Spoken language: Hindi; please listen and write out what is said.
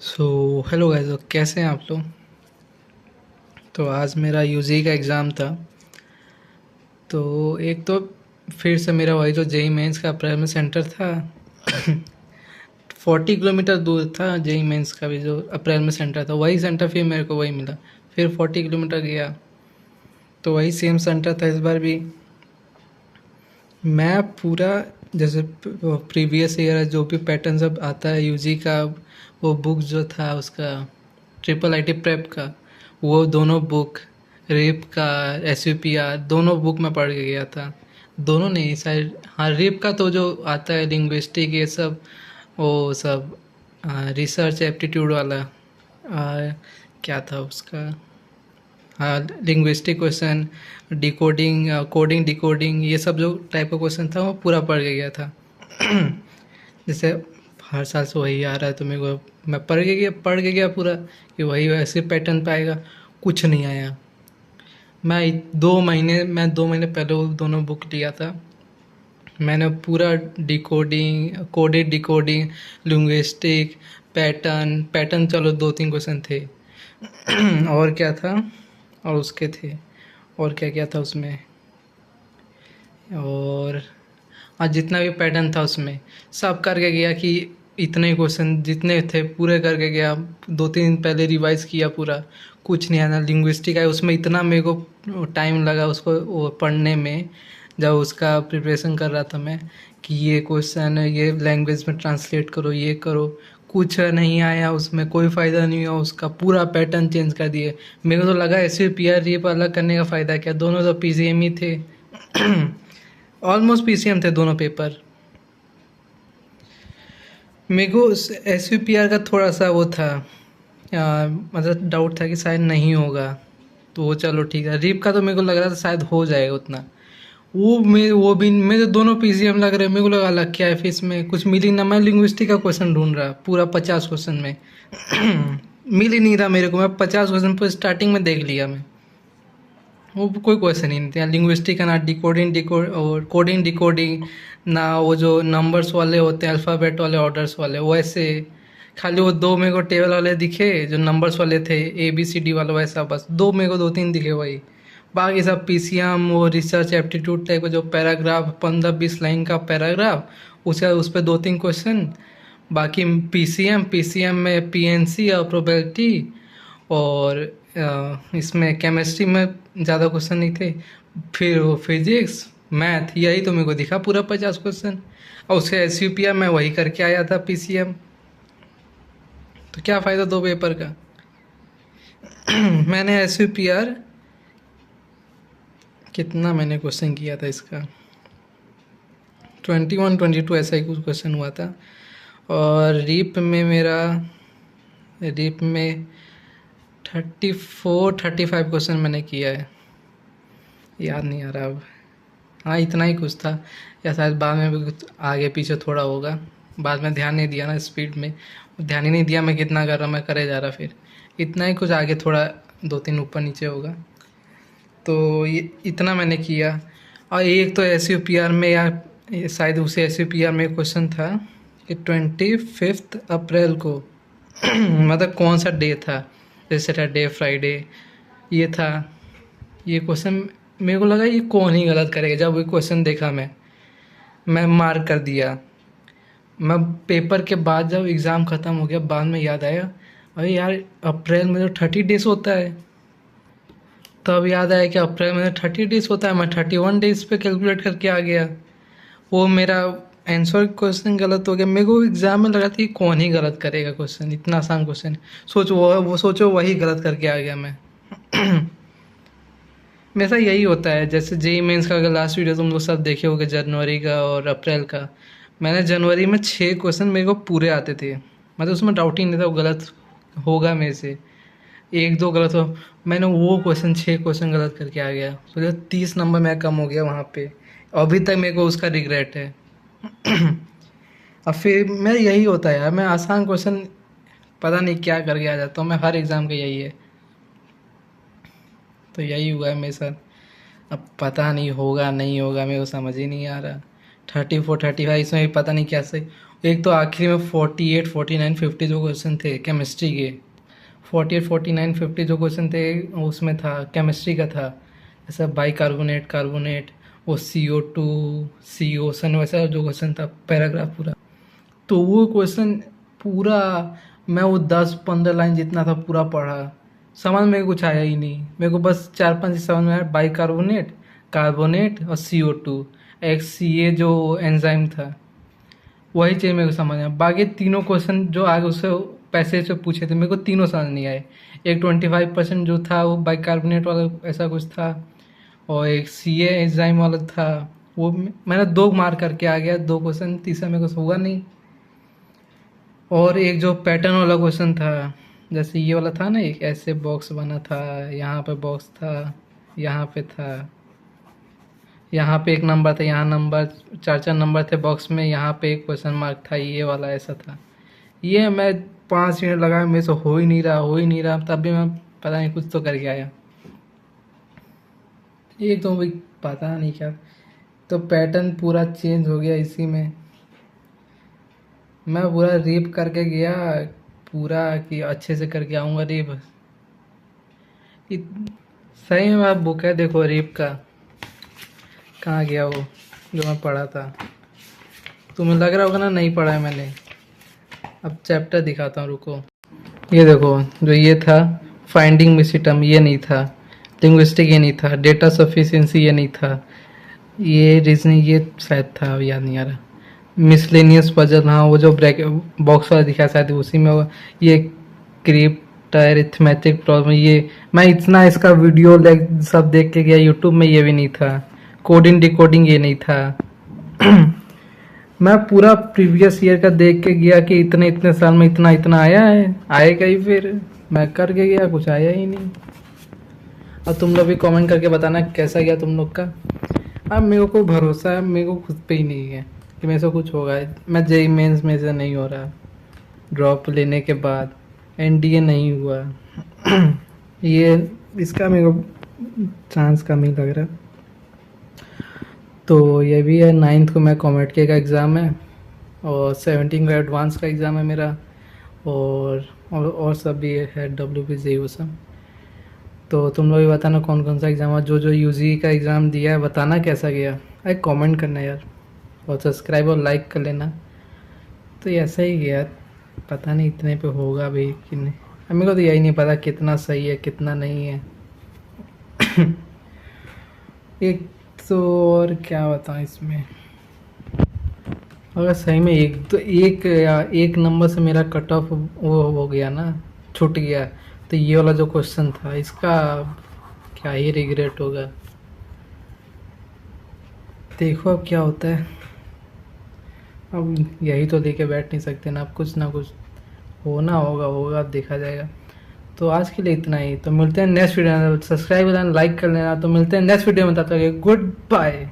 सो हेलो गाइस, कैसे हैं आप लोग। तो आज मेरा यूजी का एग्ज़ाम था। तो एक तो फिर से मेरा वही जो जेई मेंस का अप्रैल में सेंटर था। 40 किलोमीटर दूर था जेई मेंस का भी जो अप्रैल में सेंटर था, वही सेंटर फिर मेरे को वही मिला। फिर 40 किलोमीटर गया तो वही सेम सेंटर था इस बार भी। मैं पूरा जैसे प्रीवियस ईयर जो भी पैटर्न सब आता है यूजी का, वो बुक जो था उसका ट्रिपल आईटी प्रेप का, वो दोनों बुक, रेप का, एसयूपीआर दोनों बुक मैं पढ़ के गया था। दोनों नहीं शायद, हाँ रेप का तो जो आता है लिंग्विस्टिक ये सब, वो सब रिसर्च एप्टीट्यूड वाला, क्या था उसका, हाँ linguistic question, decoding, coding decoding, ये सब जो टाइप का क्वेश्चन था वो पूरा पढ़ के गया था। जैसे हर साल से वही आ रहा है तो मेरे को, मैं पढ़ के गया पूरा कि वही वैसे पैटर्न पे आएगा। कुछ नहीं आया। मैं 2 महीने पहले वो दोनों बुक लिया था। मैंने पूरा decoding, coded decoding, linguistic, pattern pattern चलो 2-3 क्वेश्चन थे। और क्या था, और उसके थे, और क्या क्या था उसमें, और आज जितना भी पैटर्न था उसमें सब करके गया कि इतने क्वेश्चन जितने थे पूरे करके गया। 2-3 दिन पहले रिवाइज किया पूरा, कुछ नहीं आना। लिंग्विस्टिक है उसमें इतना मेरे को टाइम लगा उसको वो पढ़ने में, जब उसका प्रिपरेशन कर रहा था मैं, कि ये क्वेश्चन है ये लैंग्वेज में ट्रांसलेट करो ये करो। कुछ नहीं आया उसमें, कोई फ़ायदा नहीं हुआ उसका, पूरा पैटर्न चेंज कर दिए। मेरे को तो लगा ऐसे पी आर ये अलग करने का फ़ायदा क्या, दोनों तो पी सी एम ही थे। ऑलमोस्ट पीसीएम थे दोनों पेपर। मेरे को एस यू पी आर का थोड़ा सा वो था, मतलब डाउट था कि शायद नहीं होगा। तो वो चलो ठीक है। रीप का तो मेरे को लग रहा था शायद हो जाएगा उतना। वो भी मेरे दोनों पीसीएम लग रहे, मेरे को लगा अलग क्या है फिर इसमें कुछ मिल ही ना। मैं लिंग्विस्टिक का क्वेश्चन ढूंढ रहा पूरा 50 क्वेश्चन में। मिल ही नहीं रहा मेरे को। मैं 50 क्वेश्चन पर स्टार्टिंग में देख लिया मैं, वो कोई क्वेश्चन ही नहीं था लिंग्विस्टिक का, ना कोडिंग डिकोडिंग, ना वो जो नंबर्स वाले होते हैं अल्फ़ाबेट वाले ऑर्डर्स वाले वैसे। खाली वो दो मेरे को टेबल वाले दिखे जो नंबर्स वाले थे, ए बी सी डी वाला वैसा, बस दो मेरे को 2-3 दिखे वही। बाकी सब पीसीएम वो रिसर्च एप्टीट्यूड टाइप का जो पैराग्राफ 15-20 लाइन का पैराग्राफ, उस पर 2-3 क्वेश्चन। बाकी पीसीएम में पीएनसी और प्रोबेबिलिटी, और इसमें केमिस्ट्री में ज़्यादा क्वेश्चन नहीं थे। फिर वो फिजिक्स मैथ, यही तो मेरे को दिखा पूरा 50 क्वेश्चन। और उसके एस यू पी आर मैं वही करके आया था पी सी एम। तो क्या फ़ायदा दो पेपर का। मैंने एस यू पी आर कितना मैंने क्वेश्चन किया था इसका, 21-22 ऐसा ही कुछ क्वेश्चन हुआ था। और रीप में 34-35 क्वेश्चन मैंने किया है, याद नहीं आ रहा अब। हाँ इतना ही कुछ था, या शायद बाद में भी कुछ आगे पीछे थोड़ा होगा। बाद में ध्यान नहीं दिया ना स्पीड में, ध्यान ही नहीं दिया मैं कितना कर रहा, मैं करे जा रहा। फिर इतना ही कुछ, आगे थोड़ा 2-3 ऊपर नीचे होगा। तो ये इतना मैंने किया। और एक तो एस यू पी आर में, या शायद उसे एस यू पी आर में क्वेश्चन था कि 25 अप्रैल को मतलब कौन सा डे था, जैसे सैटरडे फ्राइडे ये था। ये क्वेश्चन मेरे को लगा ये कौन ही गलत करेगा। जब वो क्वेश्चन देखा मैं मार्क कर दिया। मैं पेपर के बाद जब एग्ज़ाम ख़त्म हो गया बाद में याद आया, अरे यार अप्रैल में तो 30 डेज होता है। तब याद आया कि अप्रैल में 30 डेज होता है, मैं 31 डेज पे कैलकुलेट करके आ गया। वो मेरा आंसर क्वेश्चन गलत हो गया। मेरे को एग्ज़ाम में लगा था कि कौन ही गलत करेगा क्वेश्चन, इतना आसान क्वेश्चन। सोचो वही गलत करके आ गया मैं। मेरा यही होता है। जैसे जेई मेंस का अगर लास्ट वीडियो तुम लोग सब देखे होगे, जनवरी का और अप्रैल का, मैंने जनवरी में 6 क्वेश्चन मेरे को पूरे आते थे, मतलब उसमें डाउट ही नहीं था वो गलत होगा मेरे से। एक दो गलत हो, मैंने वो क्वेश्चन 6 क्वेश्चन गलत करके आ गया, सोचो 30 नंबर मेरा कम हो गया वहाँ पे। अभी तक मेरे को उसका रिग्रेट है। अब फिर मेरा यही होता है यार, मैं आसान क्वेश्चन पता नहीं क्या करके आ जाता हूँ मैं, हर एग्ज़ाम का यही है। तो यही हुआ है मेरे साथ। अब पता नहीं होगा नहीं होगा, मेरे को समझ ही नहीं आ रहा। 34-35 इसमें भी पता नहीं कैसे। एक तो आखिरी में 48 49 50 जो क्वेश्चन थे केमिस्ट्री के, 48 49 50 जो क्वेश्चन थे उसमें था केमिस्ट्री का था, ऐसा बाई कार्बोनेट कार्बोनेट, वो CO2 सी ओसन, वैसा जो क्वेश्चन था पैराग्राफ पूरा। तो वो क्वेश्चन पूरा मैं वो 10 15 लाइन जितना था पूरा पढ़ा, समझ में कुछ आया ही नहीं मेरे को, बस 4 5 ही समझ में आया, बाई कार्बोनेट कार्बोनेट और CO2, एक CA जो एंजाइम था वही चीज़ मेरे को समझ आया। बाकी तीनों क्वेश्चन जो आगे उससे पैसे से पूछे थे मेरे को तीनों समझ नहीं आए। एक 25% जो था वो बाइकार्बोनेट वाला ऐसा कुछ था, और एक CA एंजाइम वाला था, वो मैंने 2 मार करके आ गया 2 क्वेश्चन, तीसरा मेरे को हुआ नहीं। और एक जो पैटर्न वाला क्वेश्चन था, जैसे ये वाला था ना, एक ऐसे बॉक्स बना था, यहाँ पे बॉक्स था, यहाँ पे था, यहाँ पे एक नंबर था, यहाँ नंबर 4 4 नंबर थे बॉक्स में, यहाँ पे एक क्वेश्चन मार्क था, ये वाला ऐसा था। ये मैं 5 मिनट लगा, मेरे से हो ही नहीं रहा हो ही नहीं रहा, तब भी मैं पता नहीं कुछ तो करके आया। एक तो भाई पता नहीं क्या, तो पैटर्न पूरा चेंज हो गया इसी में। मैं पूरा रीप करके गया पूरा, कि अच्छे से करके आऊँगा रीप। इत- सही में आप बुक है देखो रीप का, कहाँ गया वो जो मैं पढ़ा था, तुम्हें लग रहा होगा ना नहीं पढ़ा है मैंने। अब चैप्टर दिखाता हूँ रुको। ये देखो जो ये था फाइंडिंग मिसिटम, ये नहीं था, लिंग्विस्टिक ये नहीं था, डेटा सफिशिएंसी ये नहीं था, ये रीजनिंग ये शायद था, अब याद नहीं आ रहा। मिसलेनियस पजल, हाँ वो जो ब्रैकेट बॉक्स वाला दिखा शायद उसी में होगा। ये क्रिप्ट अरिथमेटिक प्रॉब्लम, ये मैं इतना इसका वीडियो सब देख के गया यूट्यूब में, ये भी नहीं था। कोडिंग डिकोडिंग ये नहीं था। मैं पूरा प्रीवियस ईयर का देख के गया कि इतने इतने साल में इतना इतना आया है, आएगा ही, फिर मैं करके गया कुछ आया ही नहीं। और तुम लोग भी कमेंट करके बताना कैसा गया तुम लोग का। अब मेरे को भरोसा है, मेरे को खुद पे ही नहीं है कि मेरे से कुछ होगा। मैं जेई मेंस में से नहीं हो रहा, ड्रॉप लेने के बाद NDA नहीं हुआ। ये इसका मेरे को चांस कम ही लग रहा। तो ये भी है, 9th को मैं कॉमेट के का एग्ज़ाम है, और 17 का एडवांस का एग्ज़ाम है मेरा, और सब भी है WPG वो सब। तो तुम लोग भी बताना कौन कौन सा एग्ज़ाम है, जो जो UG का एग्ज़ाम दिया है बताना कैसा गया। अरे कमेंट करना यार, और सब्सक्राइब और लाइक कर लेना। तो ये ऐसा ही गया, पता नहीं इतने पे होगा भी कि नहीं, अब मेरे को तो यही नहीं पता कितना सही है कितना नहीं है। एक तो और क्या बताऊँ इसमें, अगर सही में एक तो एक नंबर से मेरा कट ऑफ वो हो गया ना, छूट गया, तो ये वाला जो क्वेश्चन था इसका क्या ही रिग्रेट होगा। देखो अब क्या होता है, अब यही तो लेके बैठ नहीं सकते ना, अब कुछ ना कुछ होना होगा होगा, अब देखा जाएगा। तो आज के लिए इतना ही, तो मिलते हैं नेक्स्ट वीडियो में। सब्सक्राइब करना लाइक कर लेना, तो मिलते हैं नेक्स्ट वीडियो में, तब तक गुड बाय।